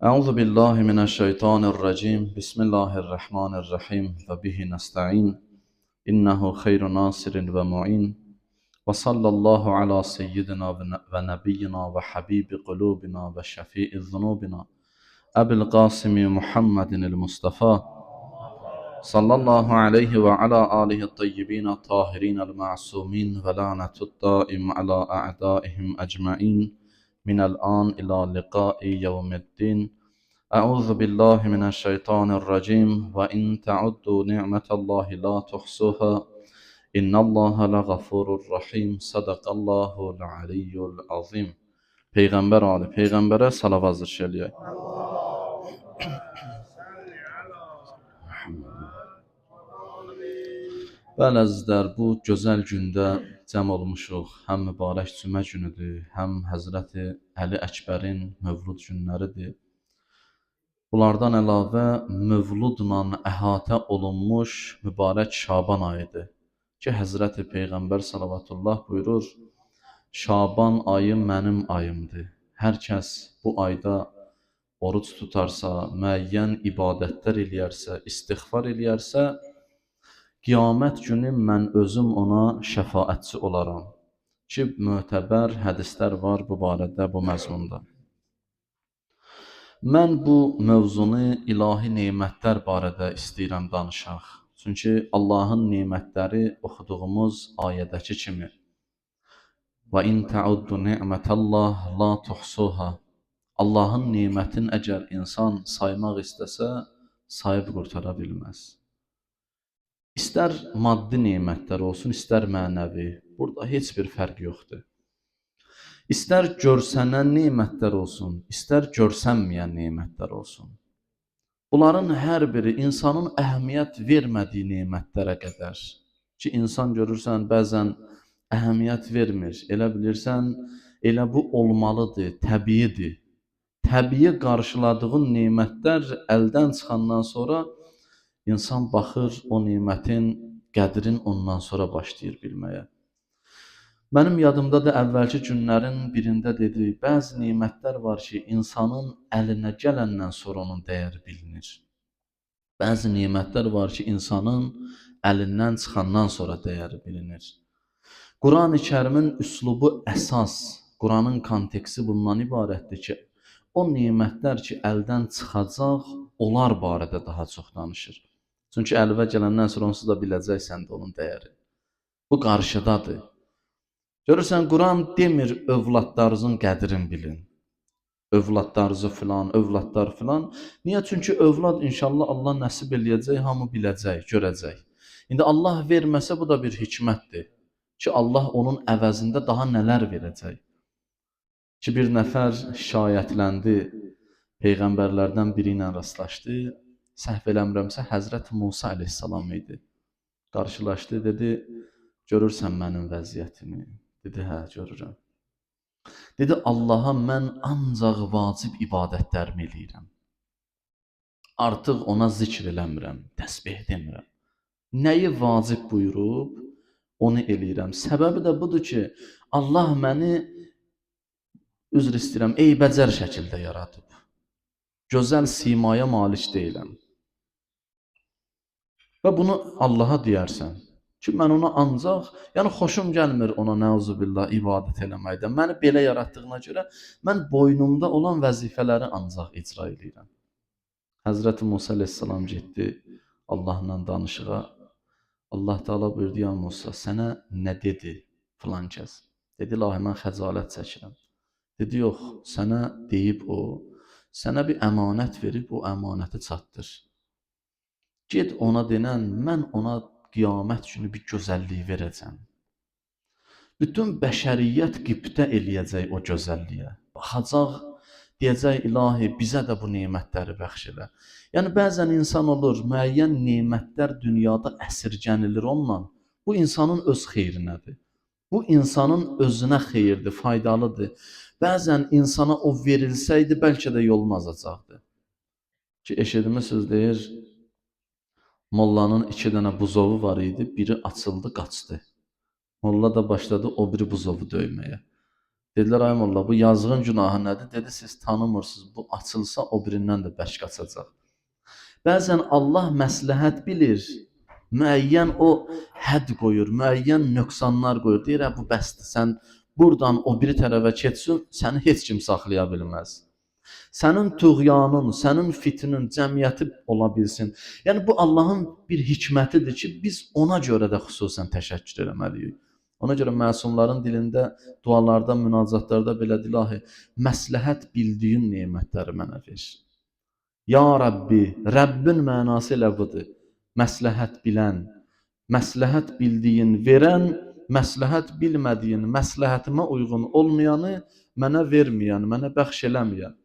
أعوذ بالله من الشيطان الرجيم بسم الله الرحمن الرحيم وبه نستعين إنه خير ناصر ومعين وصلى الله على سيدنا ونبينا وحبيب قلوبنا وشفيع ذنوبنا أبي القاسم محمد المصطفى صلى الله عليه وعلى آله الطيبين الطاهرين المعصومين ولعنة الدائم على أعدائهم أجمعين من الآن إلى لقاء يوم الدين. أعوذ بالله من الشيطان الرجيم وإن تعدوا نعمة الله لا تحصوها إن الله لغفور رحيم صدق الله العلي العظيم. Peyğəmbər ali, Peyğəmbərə salavat zikr eləyək. Bəli əzizlər, bu gözəl gündə cəm olmuşuq. Həm mübarək cümə günüdür, həm Həzrəti Əli Əkbərin mövlud günləridir. Bunlardan əlavə mövludla əhatə olunmuş mübarək Şaban ayıdır ki, Həzrəti Peyğəmbər salavatullah buyurur, Şaban ayı mənim ayımdır. Hər kəs bu ayda oruç tutarsa, müəyyən ibadətlər eləyərsə, istiğfar eləyərsə, qiyamət günü mən özüm ona şəfaətçi olaram ki, mötəbər hədislər var bu barədə, bu məzmunda. Mən bu mövzunu ilahi nemətlər barədə istəyirəm danışaq. Çünki Allahın nemətləri oxuduğumuz ayədəki kimi və in ta'uddu ni'mətallah la tuhsuha. Allahın nemətin əgər insan saymaq istəsə, sayıb qurtara bilməz. İstər maddi nemətlər olsun, istər mənəvi. Burada heç bir fərq yoxdur. İstər görsənən nemətlər olsun, istər görsənməyən nemətlər olsun. Bunların hər biri insanın əhəmiyyət vermədiyi nemətlərə qədər ki, insan görürsən, bəzən əhəmiyyət vermir. Elə bilirsən, elə bu olmalıdır, təbiidir. Təbii qarşıladığın nemətlər əldən çıxandan sonra insan baxır, o nemətin qədrin ondan sonra başlayır bilməyə. Mənim yadımdadır, əvvəlki günlərin birində dedi, bəzi nemətlər var ki, insanın əlinə gələndən sonra onun dəyəri bilinir. Bəzi nemətlər var ki, insanın əlindən çıxandan sonra dəyəri bilinir. Quran-ı Kərimin üslubu əsas, Quranın konteksti bundan ibarətdir ki, o nemətlər ki, əldən çıxacaq, onlar barədə daha çox danışır. Çünki əlinə gələndən sonra onsuz da biləcəksən də onun dəyəri. Bu qarşıdadır. Görürsən, Quran demir, övladlarınızın qədrini bilin. Övladlarınızı filan, övladlar filan. Niyə? Çünki övlad inşallah Allah nəsib eləyəcək, hamı biləcək, görəcək. İndi Allah verməsə bu da bir hikmətdir. Ki Allah onun əvəzində daha nələr verəcək. Ki bir nəfər şikayətləndi, peyğəmbərlərdən biri ilə rastlaşdı. Səhv eləmirəmsə Həzrət Musa əleyhissalam idi. Qarşılaşdı, dedi, görürsən mənim vəziyyətimi. Dedi, hə, görürəm. Dedi, Allaha mən ancaq vacib ibadətlərimi eləyirəm. Artıq ona zikr eləmirəm, təsbih demirəm. Nəyi vacib buyurub, onu eləyirəm. Səbəbi də budur ki, Allah məni, üzr istəyirəm, eybəcər şəkildə yaradıb. Gözəl simaya malik deyiləm. Və bunu Allaha deyərsən. Ki, mən ona ancaq, yəni xoşum gəlmir ona nəuzubillah ibadət eləməkdən. Məni belə yaratdığına görə mən boynumda olan vəzifələri ancaq icra edirəm. Həzrəti Musa əleyhissalam getdi Allahla danışığa. Allah Teala buyurdu, ya Musa, sənə nə dedi filan kəs? Dedi, ilahi, mən xəcalət çəkirəm. Dedi, yox, sənə deyib o, sənə bir əmanət verib, o əmanəti çatdır. Get ona denən, mən ona qiyamət günü bir gözəlliyi verəcəm. Bütün bəşəriyyət qibtə eləyəcək o gözəlliyə. Baxacaq, deyəcək, ilahi, bizə də bu nemətləri bəxş elə. Yəni, bəzən insan olur, müəyyən nemətlər dünyada əsirgənilir onunla. Bu insanın öz xeyrinədir. Bu insanın özünə xeyirdir, faydalıdır. Bəzən insana o verilsəydi, bəlkə də yolunu azacaqdı. Ki, eşitmisiniz deyir, mollanın 2 dənə buzovu var idi, biri açıldı, qaçdı. Molla da başladı o biri buzovu döyməyə. Dedilər, ay molla, bu yazığın günahı nədir? Dedi, siz tanımırsınız, bu açılsa o birindən də bərk qaçacaq. Bəzən Allah məsləhət bilir, müəyyən o hədd qoyur, müəyyən nöqsanlar qoyur. Deyir, bu bəsdir, sən buradan o biri tərəfə keçsin, səni heç kim saxlaya bilməz. Sənin tuğyanın, sənin fitnin, cəmiyyəti ola bilsin. Yəni, bu Allahın bir hikmətidir ki, biz ona görə də xüsusən təşəkkür eləməliyik. Ona görə məsumların dilində, dualarda, münacatlarda belə ilahi, məsləhət bildiyin nemətləri mənə ver. Ya Rabbi, Rəbbin mənası elə budur. Məsləhət bilən, məsləhət bildiyin verən, məsləhət bilmədiyin, məsləhətimə uyğun olmayanı mənə verməyən, mənə bəxş eləməyən.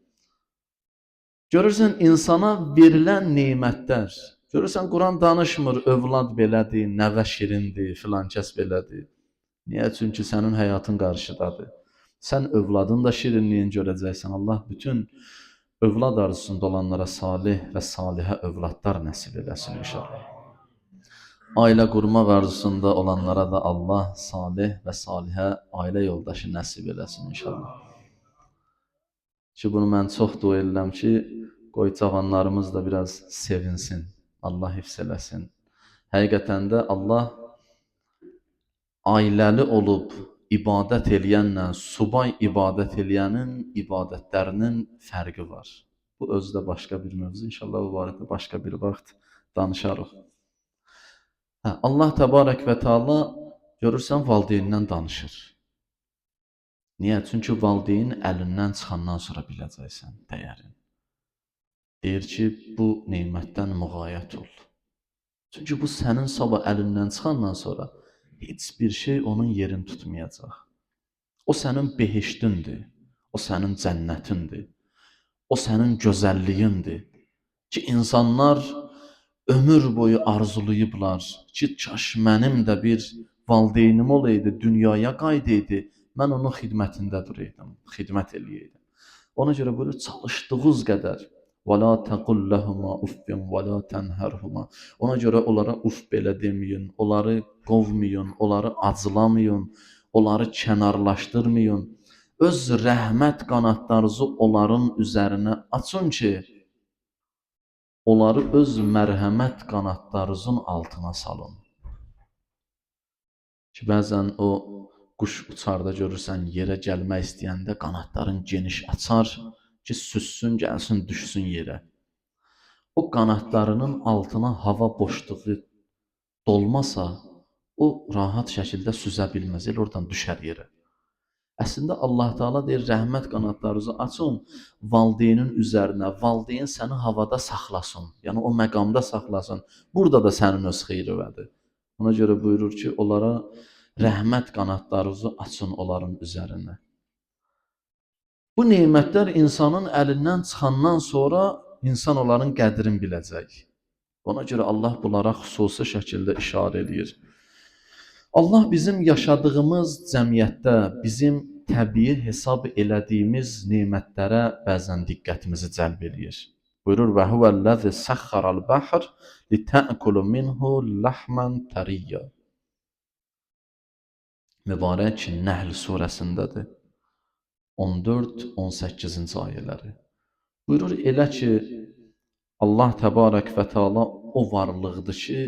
Görürsən, insana verilən nemətlər, görürsən, Quran danışmır, övlad belədir, nəvə şirindir, filan kəs belədir. Niyə? Çünki sənin həyatın qarşıdadır. Sən övladın da şirinliyini görəcəksən. Allah bütün övlad arzusunda olanlara salih və salihə övladlar nəsib eləsin inşallah. Ailə qurmaq arzusunda olanlara da Allah salih və salihə ailə yoldaşı nəsib eləsin inşallah. Ki bunu mən çox dua edirəm ki, qoy cavanlarımız da biraz sevinsin. Allah hifz eləsin. Həqiqətən də Allah ailəli olub ibadət eləyənlə subay ibadət eləyənin ibadətlərinin fərqi var. Bu özü də başqa bir mövzu. İnşallah bu barədə başqa bir vaxt danışarıq. Allah təbarək və Teala görürsən valideyndən danışır. Niyə? Çünki valideyn əlindən çıxandan sonra biləcəksən dəyərin. Deyir ki, bu neymətdən müğayət ol. Çünki bu sənin sabah əlindən çıxandan sonra heç bir şey onun yerini tutmayacaq. O sənin behişdindir, o sənin cənnətindir, o sənin gözəlliyindir. Ki, insanlar ömür boyu arzulayıblar ki, kaş mənim də bir valideynim olaydı, dünyaya qaydaydı, mən onun xidmətində duraydım, xidmət eləyəydim. Ona görə buyurur, çalışdığınız qədər وَلَا تَقُلْ لَهُمَا اُفٍّ وَلَا تَنْهَرْهُمَا. Ona görə onlara uf belə deməyin, onları qovmayın, onları acılamayın, onları kənarlaşdırmayın. Öz rəhmət qanadlarınızı onların üzərinə açın ki, onları öz mərhəmət qanadlarınızın altına salın. Ki, bəzən o quş uçarda görürsən, yerə gəlmək istəyəndə qanadların geniş açar ki, süssün, gəlsin, düşsün yerə. O qanadlarının altına hava boşluğu dolmasa, o rahat şəkildə süzə bilməz, elə oradan düşər yerə. Əslində Allah Teala deyir, rəhmət qanadlarınızı açın valideynin üzərinə, valideyn səni havada saxlasın, yəni o məqamda saxlasın. Burada da sənin öz xeyridir. Ona görə buyurur ki, onlara rəhmət qanadlarınızı açın onların üzərinə. Bu neymətlər insanın əlindən çıxandan sonra insan onların qədrini biləcək. Ona görə Allah bunlara xüsusi şəkildə işarə edir. Allah bizim yaşadığımız cəmiyyətdə, bizim təbii hesab elədiyimiz neymətlərə bəzən diqqətimizi cəlb edir. Buyurur, və huvəl-ləzi səxxaral bəhr litə'kulu minhu ləhmən təriyyə. Mübarək Nəhl surəsindədir. 14-18-ci ayələri. Buyurur, elə ki, Allah təbarək və Teala o varlıqdır ki,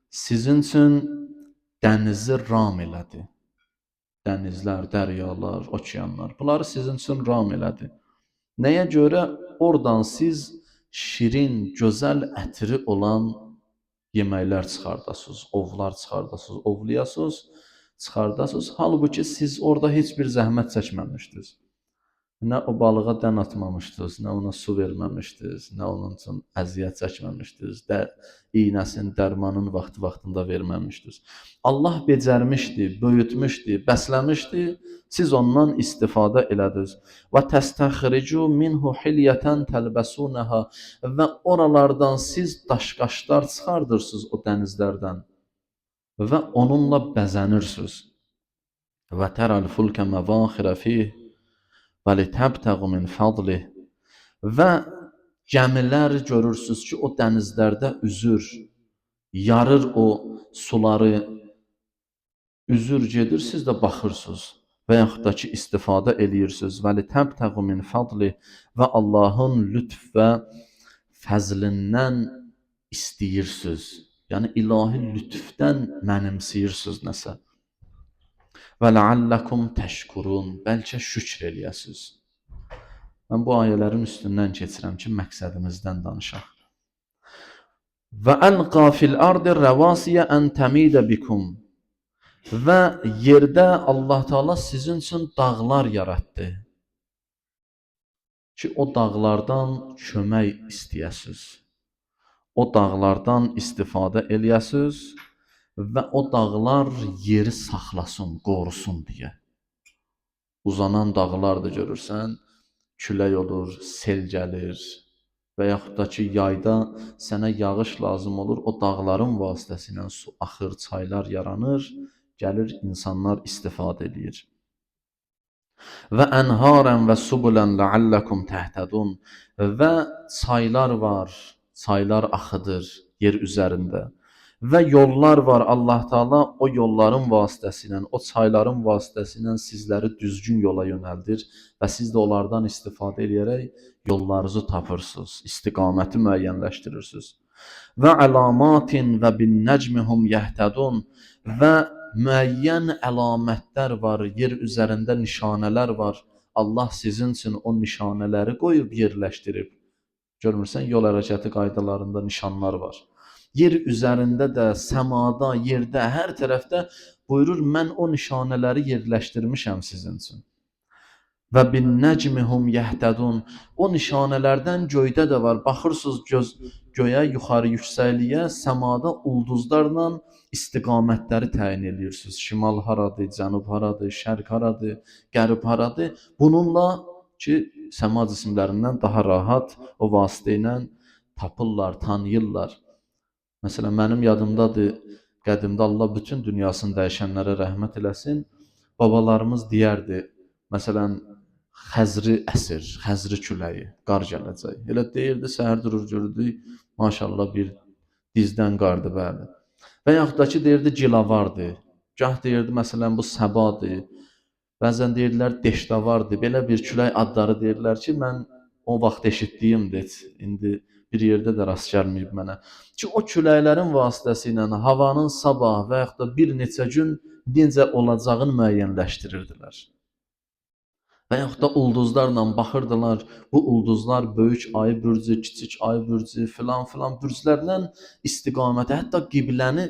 sizin üçün dənizi ram elədi. Dənizlər, dəryalar, okeanlar, bunları sizin üçün ram elədi. Nəyə görə? Oradan siz şirin, gözəl ətri olan yeməklər çıxardasınız, ovlar çıxardasınız, ovlayasınız, çıxardasınız. Halbuki siz orada heç bir zəhmət çəkməmişdiniz. Nə o balığa dən atmamışdınız, nə ona su verməmişdiniz, nə onun üçün əziyyət çəkməmişdiniz, iynəsin, dərmanın vaxtında verməmişdiniz. Allah becərmişdi, böyütmüşdi, bəsləmişdi, siz ondan istifadə elədiniz. Və təstəxricu minhu hilyətən təlbəsunəha. Və oralardan siz daşqaşlar çıxardırsınız o dənizlərdən və onunla bəzənirsiniz. Və tərəl fulkə məvaxirə fih və litəbtəğu min fadlih. Və gəmilər görürsünüz ki, o dənizlərdə üzür, yarır o suları, üzür gedir, siz də baxırsınız. və yaxud da ki, istifadə eləyirsiniz. Və litəbtəğu min fadli və Allahın lütf və fəzlindən istəyirsiniz. Yəni ilahi lütfdən mənimsəyirsiniz nəsə. Və ləalləkum təşkurun, bəlkə şükr eləyəsiniz. Mən bu ayələrin üstündən keçirəm ki, məqsədimizdən danışaq. Və əlqa fil ardı rəvasiyə ən təmidə bikum. Və yerdə Allah Teala sizin üçün dağlar yaratdı ki, o dağlardan kömək istəyəsiniz. O dağlardan istifadə eləyəsiniz və o dağlar yeri saxlasın, qorusun deyə. Uzanan dağlar da görürsən, külək olur, sel gəlir və yaxud da ki, yayda sənə yağış lazım olur, o dağların vasitəsilə su axır, çaylar yaranır, gəlir, insanlar istifadə edir. Və ənharən və subulən ləalləkum təhtədun, və çaylar var, çaylar axıdır yer üzərində. Və yollar var, Allah Teala o yolların vasitəsilə, o çayların vasitəsilə sizləri düzgün yola yönəldir və siz də onlardan istifadə edərək yollarınızı tapırsınız, istiqaməti müəyyənləşdirirsiniz. Və əlamatin və bin nəcmihum yəhtədun, və müəyyən əlamətlər var, yer üzərində nişanələr var. Allah sizin üçün o nişanələri qoyub yerləşdirib. Görmürsən, yol hərəkəti qaydalarında nişanlar var. Yer üzərində də, səmada, yerdə, hər tərəfdə buyurur, mən o nişanələri yerləşdirmişəm sizin üçün. Və bin nəcmihum yəhtədun, o nişanələrdən göydə də var. Baxırsınız göyə, yuxarı yüksəkliyə, səmada ulduzlarla istiqamətləri təyin edirsiniz. Şimal haradır, cənub haradır, şərq haradır, qərb haradır. Bununla ki, səma cisimlərindən daha rahat o vasitə ilə tapırlar, tanıyırlar. Məsələn, mənim yadımdadır, qədimdə Allah bütün dünyasını dəyişənlərə rəhmət eləsin, babalarımız deyərdi, məsələn, xəzri əsir, xəzri küləyi, qar gələcək. Elə deyirdi, səhər durur görürdük, maşallah bir dizdən qardır, bəli. Və yaxud da ki, deyirdi, gilavardır. Gah deyirdi, məsələn, bu səbadır. Bəzən deyirdilər, deşdavardır. Belə bir külək adları deyirlər ki, mən o vaxt eşitdiyimdir. İndi bir yerdə də rast gəlməyib mənə. Ki, o küləklərin vasitəsilə havanın sabah və yaxud da bir neçə gün necə olacağını müəyyənləşdirirdilər. Və yaxud da ulduzlarla baxırdılar, bu ulduzlar böyük ay bürcü, kiçik ay bürcü, filan bürclərlə istiqaməti, hətta qibləni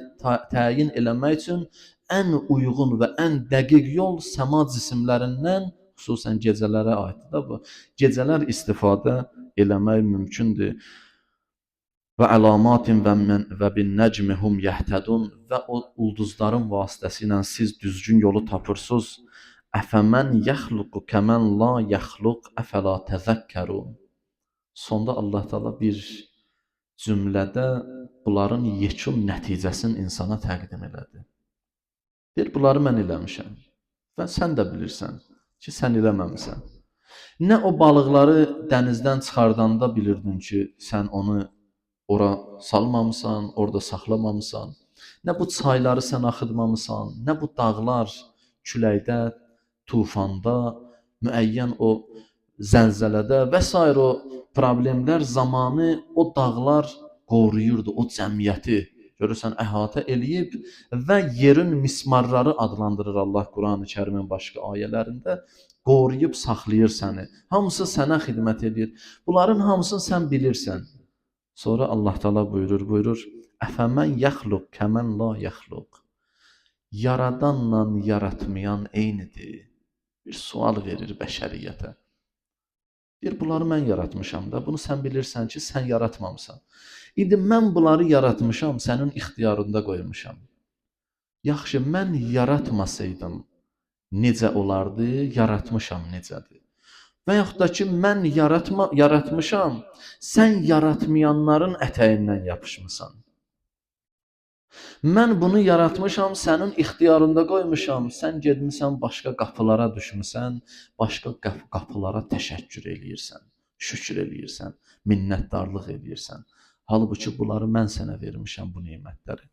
təyin eləmək üçün ən uyğun və ən dəqiq yol səma cisimlərindən, xüsusən gecələrə aiddir da bu, gecələr istifadə eləmək mümkündür. Və əlamatin və bin nəcmihum yəhtədun, və o ulduzların vasitəsilə siz düzgün yolu tapırsınız. Əfəmən yəxluqu kəmən la yəxluq əfəla təzəkkərun. Sonda Allah Teala bir cümlədə bunların yekun nəticəsini insana təqdim elədi. Deyir, bunları mən eləmişəm və sən də bilirsən ki, sən eləməmisən. Nə o balıqları dənizdən çıxardanda bilirdin ki, sən onu ora salmamısan, orada saxlamamısan. Nə bu çayları sən axıtmamısan, nə bu dağlar küləkdə, tufanda, müəyyən o zəlzələdə və s. o problemlər zamanı o dağlar qoruyurdu o cəmiyyəti. Görürsən, əhatə eləyib və yerin mismarları adlandırır Allah Quran-ı Kərimin başqa ayələrində. Qoruyub saxlayır səni. Hamısı sənə xidmət edir. Bunların hamısını sən bilirsən. Sonra Allah Teala buyurur, Əfəmən yəxluq kəmən la yəxluq. Yaradanla yaratmayan eynidir. Bir sual verir bəşəriyyətə. Deyir, bunları mən yaratmışam da, bunu sən bilirsən ki, sən yaratmamısan. İndi mən bunları yaratmışam, sənin ixtiyarında qoymuşam. Yaxşı, mən yaratmasaydım, necə olardı, yaratmışam necədir? Və yaxud da ki, mən yaratmışam, sən yaratmayanların ətəyindən yapışmısan. Mən bunu yaratmışam, sənin ixtiyarında qoymuşam, sən gedmisən, başqa qapılara düşmüsən, başqa qapılara təşəkkür eləyirsən, şükür eləyirsən, minnətdarlıq eləyirsən. Halbuki bunları mən sənə vermişəm, bu nemətləri.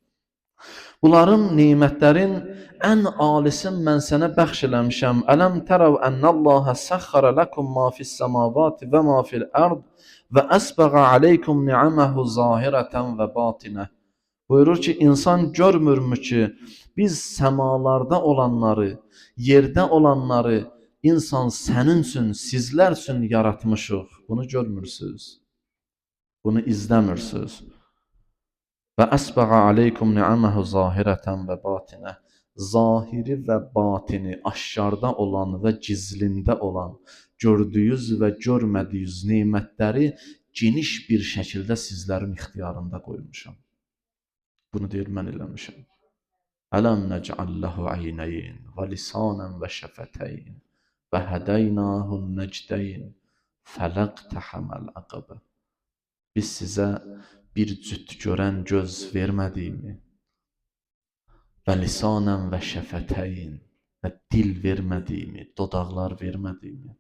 Bunların nemətlərin ən alisini mən sənə bəxş eləmişəm. Ələm tərəv ənəllaha səxxara lakum ma fis-semavati və ma fil-ard və əsbəğa aleykum ni'amahu zahiratan və batinə. Buyurur ki, insan görmürmü ki, biz səmalarda olanları, yerdə olanları insan sənin üçün, sizlər üçün yaratmışıq. Bunu görmürsünüz. Bunu izləmirsiniz. Və əsbəğa aleykum ni'amahu zahiratan və batinə. Zahiri və batini, aşkarda olan və gizlində olan, gördüyünüz və görmədiyiniz nemətləri geniş bir şəkildə sizlərin ixtiyarında qoymuşam. Bunu deyir, mən eləmişəm. Ələm nec'alləhu aynayn və lisanan və şəfətəyn və hədəynahun necdeyn fələqtəhəməl əqabə. Biz sizə bir cüt görən göz vermədiyimi və lisanan və şəfətəyn və dil vermədiyimi, dodaqlar vermədiyimi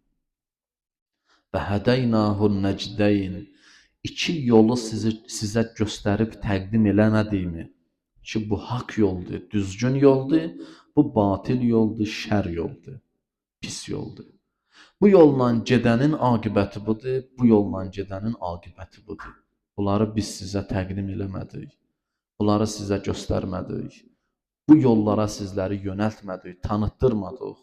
və hədəynahun necdeyn iki yolu sizə göstərib təqdim eləmədiyimi ki, bu haqq yoldur, düzgün yoldur, bu batil yoldur, şər yoldur, pis yoldur. Bu yolla gedənin aqibəti budur, bu yolla gedənin aqibəti budur. Bunları biz sizə təqdim eləmədik, bunları sizə göstərmədik, bu yollara sizləri yönəltmədik, tanıtdırmadıq.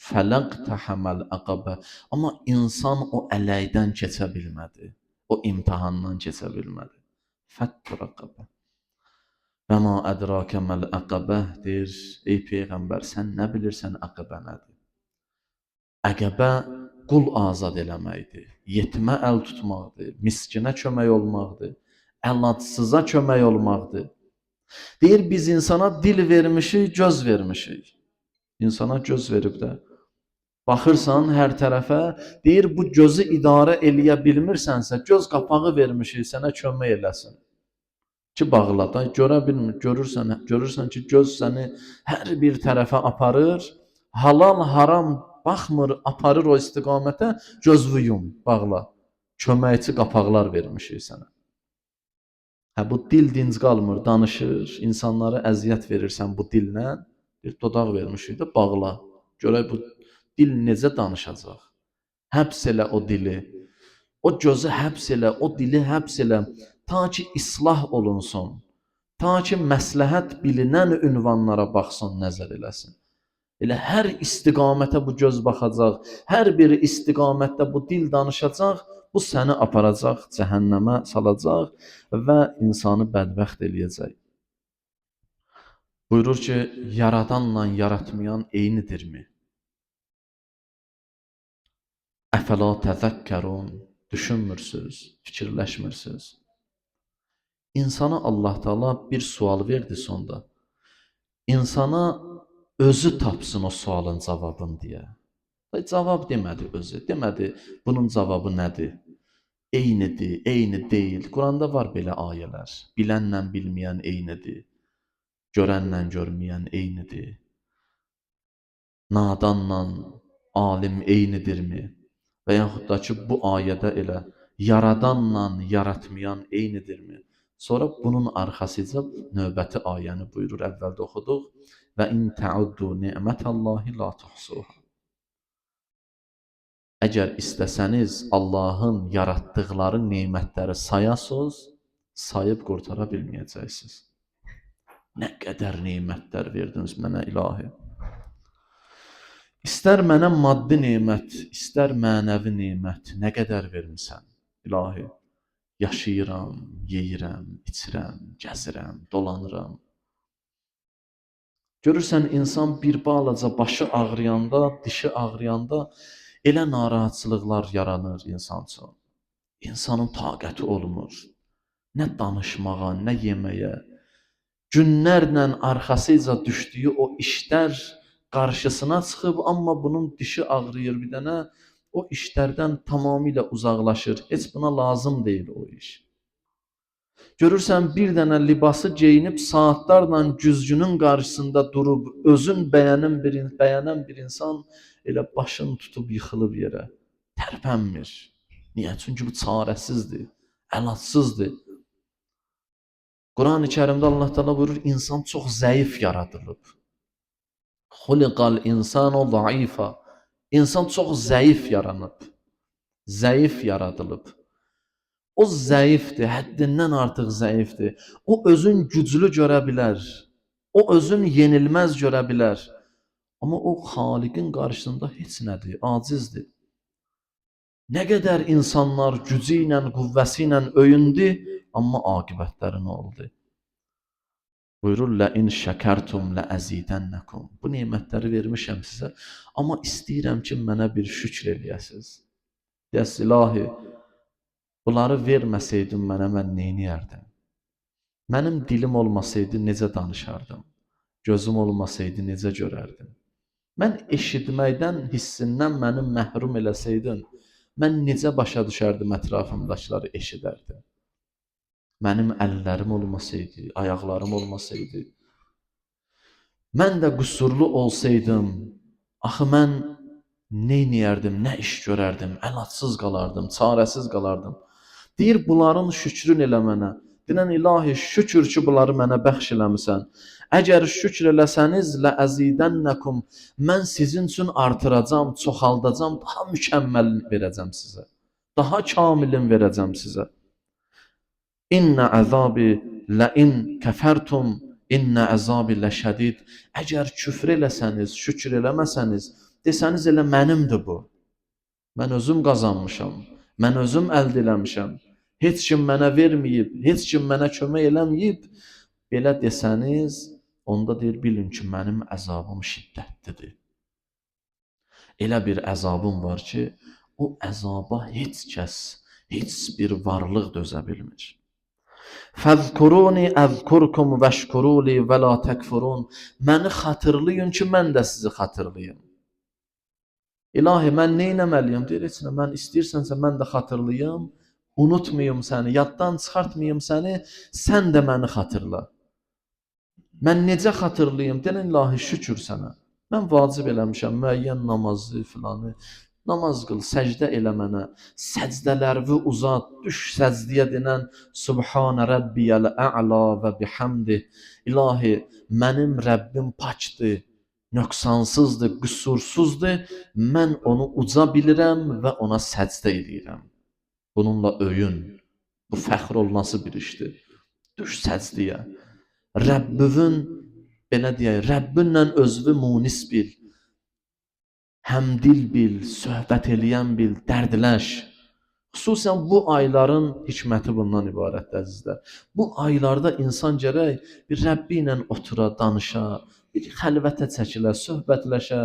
Fələqtəhəməl əqabə. Amma insan o ələkdən keçə bilmədi. O imtihandan keçə bilmədi. Fəttur əqabə. Və ma ədrakə məl əqabə deyir, ey Peyğəmbər, sən nə bilirsən əqabə nədir? Əqabə qul azad eləməkdir, yetimə əl tutmaqdır, miskinə kömək olmaqdır, əlacsıza kömək olmaqdır. Deyir, biz insana dil vermişik, göz vermişik. İnsana göz verib də baxırsan hər tərəfə, deyir, bu gözü idarə eləyə bilmirsənsə, göz qapağı vermişik sənə kömək eləsin. Ki, bağla da, görürsən ki, göz səni hər bir tərəfə aparır, halal, haram baxmır, aparır o istiqamətə, gözünü yum, bağla. Köməkçi qapaqlar vermişik sənə. Bu dil dinc qalmır, danışır, insanlara əziyyət verirsən bu dillə, bir dodaq vermişik də, bağla. Görək bu dil necə danışacaq? Həbs elə o dili, o gözü həbs elə, o dili həbs elə, ta ki islah olunsun, ta ki məsləhət bilinən ünvanlara baxsın, nəzər eləsin. Elə hər istiqamətə bu göz baxacaq, hər bir istiqamətdə bu dil danışacaq, bu səni aparacaq, cəhənnəmə salacaq və insanı bədbəxt eləyəcək. Buyurur ki, yaradanla yaratmayan eynidirmi? Əfəla təzəkkərun, düşünmürsünüz, fikirləşmirsiniz. İnsana Allah Teala bir sual verdi sonda. İnsana özü tapsın o sualın cavabını deyə. Cavab demədi özü, demədi bunun cavabı nədir? Eynidir, eyni deyil. Quranda var belə ayələr. Bilənlə bilməyən eynidir. Görənlə görməyən eynidir. Nadanla alim eynidirmi? Və yaxud da ki, bu ayədə elə yaradanla yaratmayan eynidirmi? Sonra bunun arxasıca növbəti ayəni buyurur, əvvəldə oxuduq. Və in təuddu ni'mətəllahi la tuhsuha. Əgər istəsəniz Allahın yaratdıqları nemətləri sayasınız, sayıb qurtara bilməyəcəksiniz. Nə qədər nemətlər verdiniz mənə ilahi. İstər mənə maddi nemət, istər mənəvi nemət, nə qədər vermisən ilahi. Yaşayıram, yeyirəm, içirəm, gəzirəm, dolanıram. Görürsən, insan bir balaca başı ağrıyanda, dişi ağrıyanda elə narahatçılıqlar yaranır insan üçün. İnsanın taqəti olmur. Nə danışmağa, nə yeməyə. Günlərlə arxasıca düşdüyü o işlər qarşısına çıxıb, amma bunun dişi ağrıyır bir dənə. O işlərdən tamamilə uzaqlaşır. Heç buna lazım deyil o iş. Görürsən, bir dənə libası geyinib saatlarla güzgünün qarşısında durub, özün bəyənən bir insan elə başını tutub yıxılıb yerə. Tərpənmir. Niyə? Çünki bu çarəsizdir, əlacsızdır. Quran-ı Kərimdə Allah Teala buyurur, insan çox zəif yaradılıb. Xuliqal insanu zaifa. İnsan çox zəif yaranıb. Zəif yaradılıb. O zəifdir, həddindən artıq zəifdir. O özün güclü görə bilər. O özün yenilməz görə bilər. Amma o Xaliqin qarşısında heç nədir, acizdir. Nə qədər insanlar gücü ilə, qüvvəsi ilə öyündü, amma aqibətləri nə oldu? Buyurur, لَاِنْ شَكَرْتُمْ لَأَزِيدَنَّكُمْ. Bu nemətləri vermişəm sizə, amma istəyirəm ki, mənə bir şükr eləyəsiniz. Deyəs, ilahi, bunları verməsəydin mənə, mən neyniyərdim? Mənim dilim olmasaydı necə danışardım? Gözüm olmasaydı necə görərdim? Mən eşitməkdən, hissindən məni məhrum eləsəydin, mən necə başa düşərdim ətrafımdakiləri eşidərdim? Mənim əllərim olmasaydı, ayaqlarım olmasaydı, mən də qüsurlu olsaydım, axı mən neyniyərdim, nə iş görərdim, əlacsız qalardım, çarəsiz qalardım. Deyir, bunların şükrün elə mənə. Deyən, ilahi, şükür ki, bunları mənə bəxş eləmisən. Əgər şükür eləsəniz, ləəzidənnəkum, mən sizin üçün artıracam, çoxaldacam, daha mükəmməlini verəcəm sizə. Daha kamilini verəcəm sizə. İnnə əzabi ləin kəfərtum, innə əzabi ləşədid. Əgər küfr eləsəniz, şükür eləməsəniz, desəniz elə mənimdir bu. Mən özüm qazanmışam, mən özüm əldə eləmişəm. Heç kim mənə verməyib, heç kim mənə kömək eləməyib. Belə desəniz, onda deyir, bilin ki, mənim əzabım şiddətlidir. Elə bir əzabım var ki, o əzaba heç kəs, heç bir varlıq dözə bilmir. Fəzkuruni əzkurkum vəşkuruli və la təkfurun. Məni xatırlayın ki, mən də sizi xatırlayım. İlahi, mən neynəməliyim? Deyir, heç nə, mən istəyirsənsə mən də xatırlayım, unutmayım səni, yaddan çıxartmayım səni, sən də məni xatırla. Mən necə xatırlayım? Deyən, ilahi, şükür sənə. Mən vacib eləmişəm, müəyyən namazı filanı. Namaz qıl, səcdə elə mənə. Səcdələrvi uzat, düş səcdiyə denən Subhanə Rabbiyəl ə'la və bihamdih. İlahi, mənim Rəbbim pakdır, nöqsansızdır, qüsursuzdur. Mən onu uca bilirəm və ona səcdə edirəm. Bununla öyün. Bu fəxr olması bir işdir. Düş səcdiyə. Rəbbivin, belə deyək, Rəbbinlə özünü munis bil. Həmdil bil, söhbət eləyən bil, dərdləş. Xüsusən bu ayların hikməti bundan ibarətdir, əzizlər. Bu aylarda insan gərək bir Rəbbi ilə otura, danışa, bir xəlvətə çəkilə, söhbətləşə,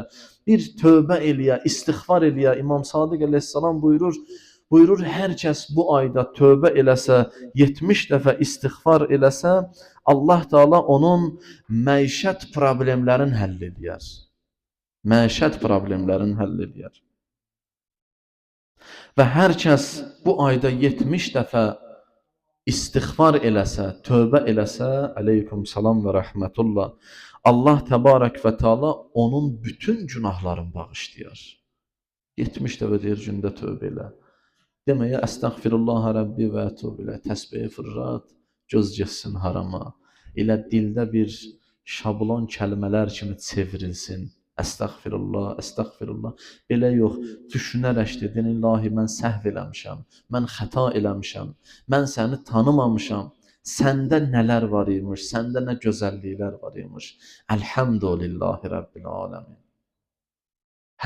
bir tövbə eləyə, istiğfar eləyə. İmam Sadiq əleyhissalam buyurur, hər kəs bu ayda tövbə eləsə, 70 dəfə istiğfar eləsə, Allah Teala onun məişət problemlərini həll edər. Məişət problemlərini həll edər. Və hər kəs bu ayda 70 dəfə istiğfar eləsə, tövbə eləsə, əleykum salam və rəhmətullah, Allah təbarək və teala onun bütün günahlarını bağışlayar. 70 dəfə deyir, gündə tövbə elə. Deməyə, əstəğfirullah Rəbbi və ətub ilə, təsbih fırrat, göz getsin harama. Elə dildə bir şablon kəlmələr kimi çevrilsin. Əstəğfirullah, əstəğfirullah. Belə yox, düşünərək dedin, ilahi, mən səhv eləmişəm, mən xəta eləmişəm, mən səni tanımamışam. Səndə nələr var imiş, səndə nə gözəlliklər var imiş. Əlhəmdülillahi Rabbil aləmin.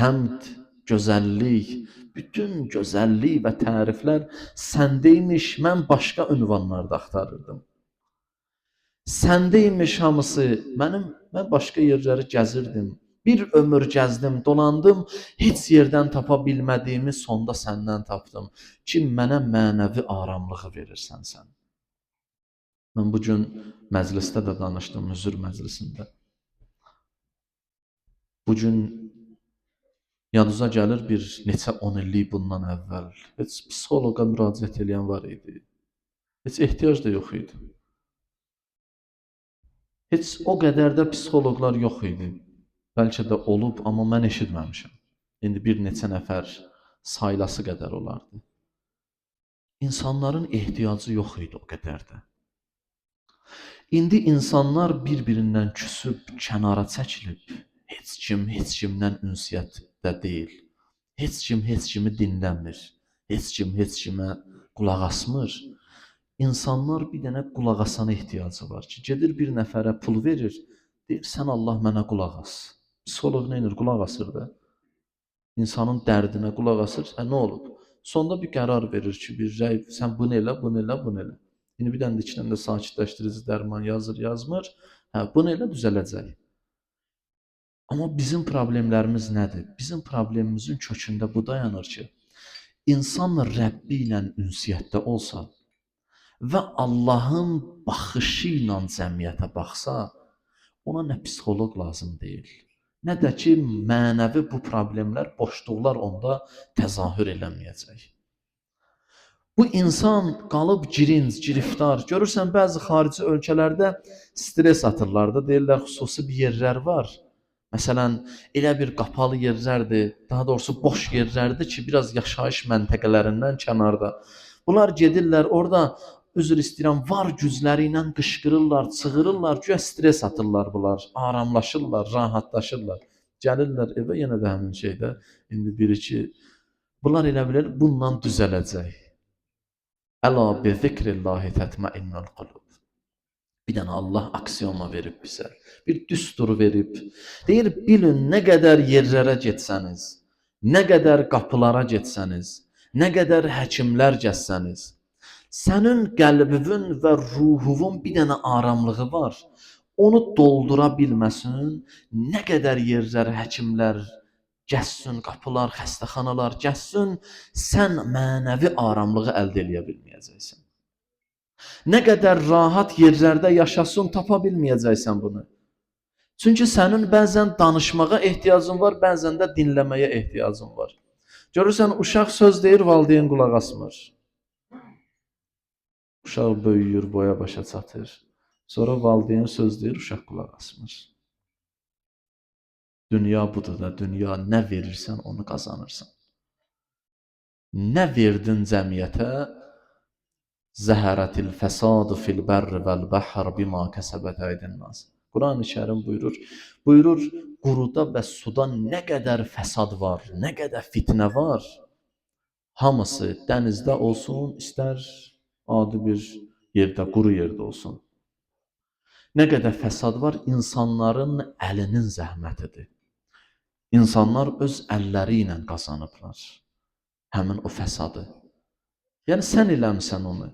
Həmd, gözəllik, bütün gözəllik və təriflər səndəymiş, mən başqa ünvanlarda axtarırdım. Səndəymiş hamısı, mən başqa yerləri gəzirdim. Bir ömür gəzdim, dolandım, heç yerdən tapa bilmədiyimi sonda səndən tapdım ki, mənə mənəvi aramlığı verirsən sən. Mən bugün məclisdə də danışdım, hüzur məclisində. Bugün yanınıza gəlir bir neçə 10 illik bundan əvvəl. Heç psixoloqa müraciət edən var idi. Heç ehtiyac da yox idi. Heç o qədər də psixoloqlar yox idi. Bəlkə də olub, amma mən eşitməmişəm. İndi bir neçə nəfər saylası qədər olardı. İnsanların ehtiyacı yox idi o qədər də. İndi insanlar bir-birindən küsüb, kənara çəkilib, heç kimdən ünsiyyətdə deyil. Heç kimi dinləmir. Heç kimə qulaq asmır. İnsanlar bir dənə qulaq asana ehtiyacı var ki, gedir bir nəfərə pul verir, deyir, sən Allah mənə qulaq as. Psixoloq nə edir? Qulaq asır da. İnsanın dərdinə qulaq asır, nə olub? Sonda bir qərar verir ki, bir rəy, sən bunu elə, bunu elə, bunu elə. İndi bir dənə də 2 dənə də sakitləşdirici dərman yazır, yazmır. Bunu elə düzələcək. Amma bizim problemlərimiz nədir? Bizim problemimizin kökündə bu dayanır ki, insan Rəbbi ilə ünsiyyətdə olsa və Allahın baxışı ilə cəmiyyətə baxsa, ona nə psixoloq lazım deyil, nə də ki, mənəvi bu problemlər, boşluqlar onda təzahür eləməyəcək. Bu insan qalıb girinc, giriftar. Görürsən, bəzi xarici ölkələrdə stres atırlar da, deyirlər, xüsusi bir yerlər var. Məsələn, elə bir qapalı yerlərdir, daha doğrusu boş yerlərdir ki, biraz yaşayış məntəqələrindən kənarda. Bunlar gedirlər, orada üzr istəyirəm, var gücləri ilə qışqırırlar, çığırırlar, güya stres atırlar bunlar, aramlaşırlar, rahatlaşırlar. Gəlirlər evə, yenə də həmin şeydə, indi bir-iki, bunlar elə bilir, bununla düzələcək. Əla bi zikrillahi tətməinnul qulub. Bir dənə Allah aksiyoma verib bizə, bir düstur verib. Deyir, bilin, nə qədər yerlərə getsəniz, nə qədər qapılara getsəniz, nə qədər həkimlər gəzsəniz, sənin qəlbivin və ruhuvun bir dənə aramlığı var. Onu doldura bilməsin, nə qədər yerlər, həkimlər gəzsin, qapılar, xəstəxanalar gəzsin, sən mənəvi aramlığı əldə edə bilməyəcəksən. Nə qədər rahat yerlərdə yaşasın, tapa bilməyəcəksən bunu. Çünki sənin bəzən danışmağa ehtiyacın var, bəzən də dinləməyə ehtiyacın var. Görürsən, uşaq söz deyir, valideyn qulaq asmır. Uşaq böyüyür, boya başa çatır. Sonra valideyn söz deyir, uşaq qulaq asmır. Dünya budur da, dünya nə verirsən, onu qazanırsan. Nə verdin cəmiyyətə? Zəhərətil fəsadu fil bərri vəl bəhr bima kəsəbət əydin nas. Quran-ı Kərim buyurur, quruda və suda nə qədər fəsad var, nə qədər fitnə var, hamısı dənizdə olsun, istər adi bir yerdə, quru yerdə olsun. Nə qədər fəsad var, insanların əlinin zəhmətidir. İnsanlar öz əlləri ilə qazanıblar həmin o fəsadı. Yəni, sən eləmsən onu.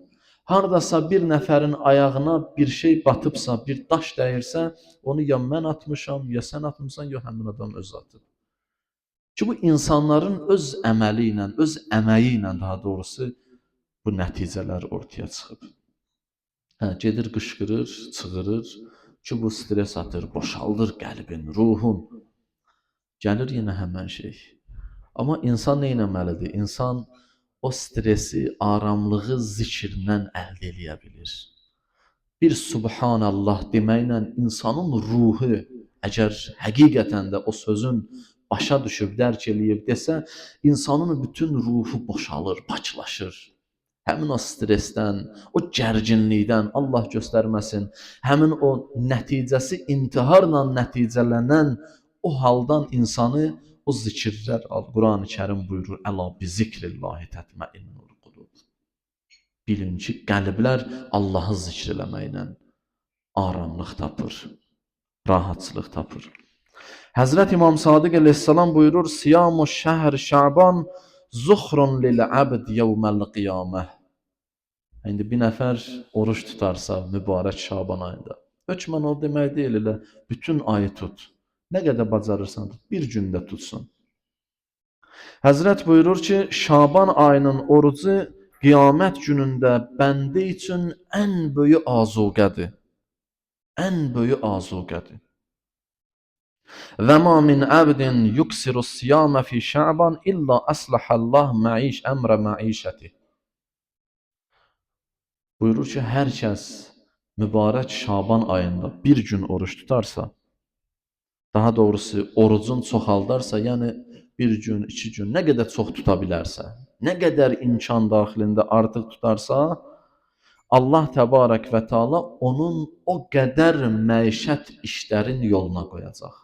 Haradasa bir nəfərin ayağına bir şey batıbsa, bir daş dəyirsə, onu ya mən atmışam, ya sən atmışsan, ya həmin adam öz atıb. Ki, bu insanların öz əməli ilə, öz əməyi ilə daha doğrusu bu nəticələr ortaya çıxıb. Gedir, qışqırır, çığırır ki, bu stres atır, boşaldır qəlbin, ruhun. Gəlir yenə həmən şey. Amma insan nə etməlidir? İnsan o stresi, aramlığı zikirlə əldə edə bilir. Bir Subhanallah deməklə insanın ruhu, əgər həqiqətən də o sözün başa düşüb, dərk eləyib desə, insanın bütün ruhu boşalır, paklaşır. Həmin o stresdən, o gərginlikdən, Allah göstərməsin, həmin o nəticəsi intiharla nəticələnən o haldan insanı o zikirlər al. Quran-ı Kərim buyurur, əla bi zikrillahi tətməinnul qulub. Bilin ki, qəlblər Allahı zikr eləməklə aramlıq tapır, rahatçılıq tapır. Həzrət İmam Sadiq əleyhissalam buyurur, siyamu şəhr Şaban zuxrun lil abd yevməl qiyamə. İndi bir nəfər oruç tutarsa mübarək Şaban ayında, hökmən o demək deyil, elə bütün ayı tut. Nə qədər bacarırsan tut, bir gündə tutsun. Həzrət buyurur ki, Şaban ayının orucu qiyamət günündə bəndə üçün ən böyük azuqədir. Ən böyük azuqədir. Və ma min abdin yuksiru siyamə fi Şaban illa əslahallah əmrə məişəti. Buyurur ki, hər kəs mübarək Şaban ayında bir gün oruç tutarsa, daha doğrusu orucun çoxaldarsa, yəni bir gün, 2 gün, nə qədər çox tuta bilərsə, nə qədər imkan daxilində artıq tutarsa, Allah təbarək və taala onun o qədər məişət işlərin yoluna qoyacaq.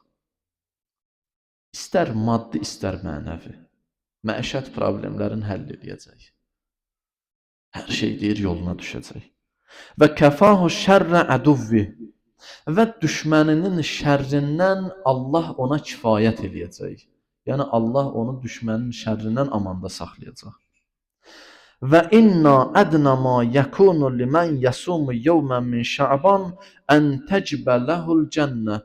İstər maddi, istər mənəvi. Məişət problemlərini həll edəcək. Hər şey deyir yoluna düşəcək. Və kəfahu şərrə əduvvi və düşməninin şərrindən Allah ona kifayət eləyəcək. Yəni Allah onu düşmənin şərrindən amanda saxlayacaq. Və inna ədnə ma yəkunu limən yəsumu yevmən min Şaban ən təcbə ləhul cənnə.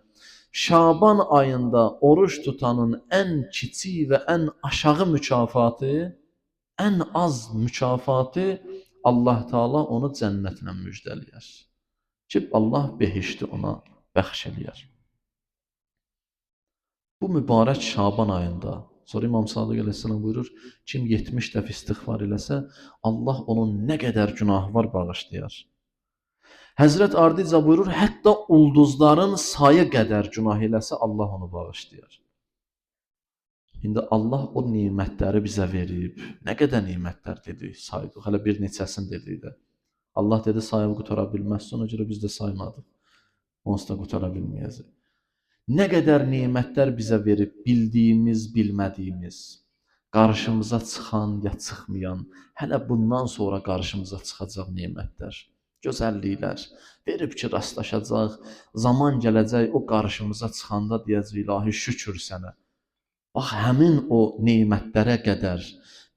Şaban ayında oruç tutanın ən kiçik və ən aşağı mükafatı, ən az mükafatı Allah Taala onu cənnətlə müjdələyər. Ki Allah behişti ona bəxş eləyər. Bu mübarək Şaban ayında, sonra İmam Sadiq əleyhissalam buyurur, kim 70 dəfə istiğfar eləsə, Allah onun nə qədər günahı var bağışlayar. Həzrət Ardica buyurur, hətta ulduzların sayı qədər günah eləsə, Allah onu bağışlayar. İndi Allah o nimətləri bizə verib. Nə qədər nimətlər dedik, saydıq. Hələ bir neçəsini dedik də. Allah dedi, sayıb qutara bilməzsən, ona görə biz də saymadıq. Onsuz da qutara bilməyəcək. Nə qədər nemətlər bizə verib, bildiyimiz, bilmədiyimiz, qarşımıza çıxan ya çıxmayan, hələ bundan sonra qarşımıza çıxacaq nemətlər, gözəlliklər, verib ki, rastlaşacaq, zaman gələcək, o qarşımıza çıxanda deyəcək, ilahi şükür sənə. Bax, həmin o nemətlərə qədər,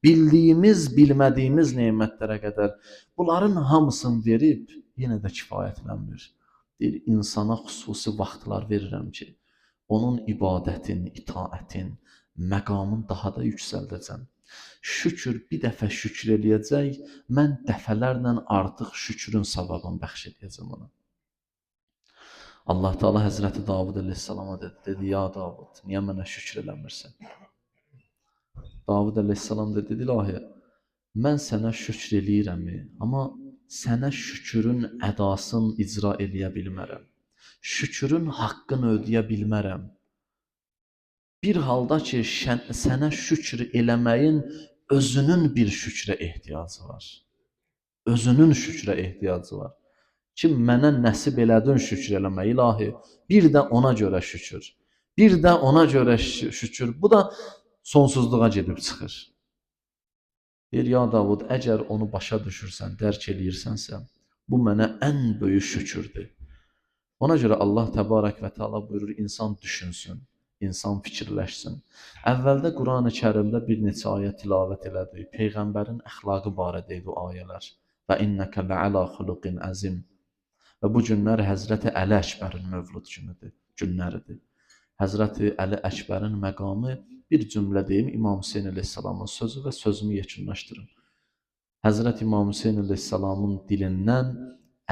bildiyimiz, bilmədiyimiz nemətlərə qədər, bunların hamısını verib, yenə də kifayətlənmir. Deyir, insana xüsusi vaxtlar verirəm ki, onun ibadətin, itaətin, məqamın daha da yüksəldəcəm. Şükür, bir dəfə şükür eləyəcək, mən dəfələrlə artıq şükrün savabını bəxş eləyəcəm ona. Allah Teala Həzrəti Davud əleyhissalama dedi, ya Davud, niyə mənə şükür eləmirsən? Davud əleyhissalam dedi, ilahi, mən sənə şükür eləyirəm, amma sənə şükrün ədasını icra eləyə bilmərəm. Şükrün haqqını ödəyə bilmərəm. Bir halda ki, sənə şükür eləməyin özünün bir şükrə ehtiyacı var. Özünün şükrə ehtiyacı var. Ki, mənə nəsib elədin şükür eləmək, ilahi, bir də ona görə şükür. Bir də ona görə şükür. Bu da sonsuzluğa gedib çıxır. Deyir, ya Davud, əgər onu başa düşürsən, dərk eləyirsənsə, bu mənə ən böyük şükürdür. Ona görə Allah təbarək və təala buyurur, insan düşünsün, insan fikirləşsin. Əvvəldə Qurani Kərimdə bir neçə ayə tilavət elədik. Peyğəmbərin əxlaqı barədə idi o ayələr. Və innəkə lə'alə xuluqin əzim. Və bu günlər Həzrəti Əli Əkbərin mövlud günləridir. Həzrəti Əli Əkbərin məqamı bir cümlə deyim, İmam Hüseyin əleyhissalamın sözü və sözümü yekunlaşdırın. Həzrət İmam Hüseyin əleyhissalamın dilindən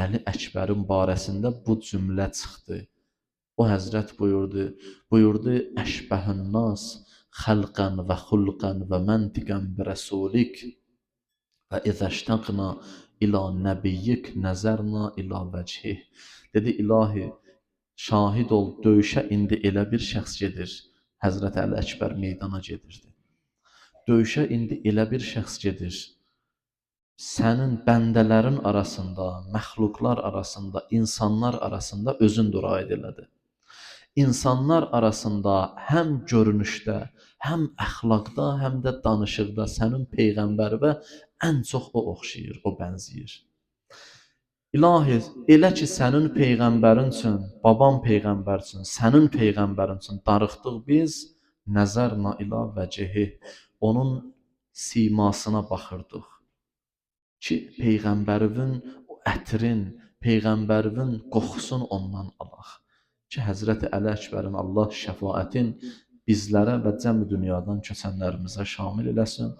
Əli Əkbərin barəsində bu cümlə çıxdı. O Həzrət buyurdu, əşbəhən nas xəlqən və xulqən və məntiqən bi rəsulik və izəştəqna ila nəbiyyik nəzərna ila vəcih. Dedi, ilahi, şahid ol, döyüşə indi elə bir şəxs gedir. Həzrət Əli Əkbər meydana gedirdi. Döyüşə indi elə bir şəxs gedir. Sənin bəndələrin arasında, məxluqlar arasında, insanlar arasında özün duraid elədi. İnsanlar arasında həm görünüşdə, həm əxlaqda, həm də danışıqda sənin peyğəmbərinə ən çox o oxşayır, o bənzəyir. İlahi, elə ki sənin peyğəmbərin üçün, babam peyğəmbər üçün, sənin peyğəmbərin üçün darıxdıq biz, nəzərna ila vəcihi, onun simasına baxırdıq. Ki, peyğəmbərin ətrin, peyğəmbərin qoxusun ondan alaq. Ki, Həzrəti Əli Əkbərin Allah şəfaətin bizlərə və cəmi dünyadan köçənlərimizə şamil eləsin.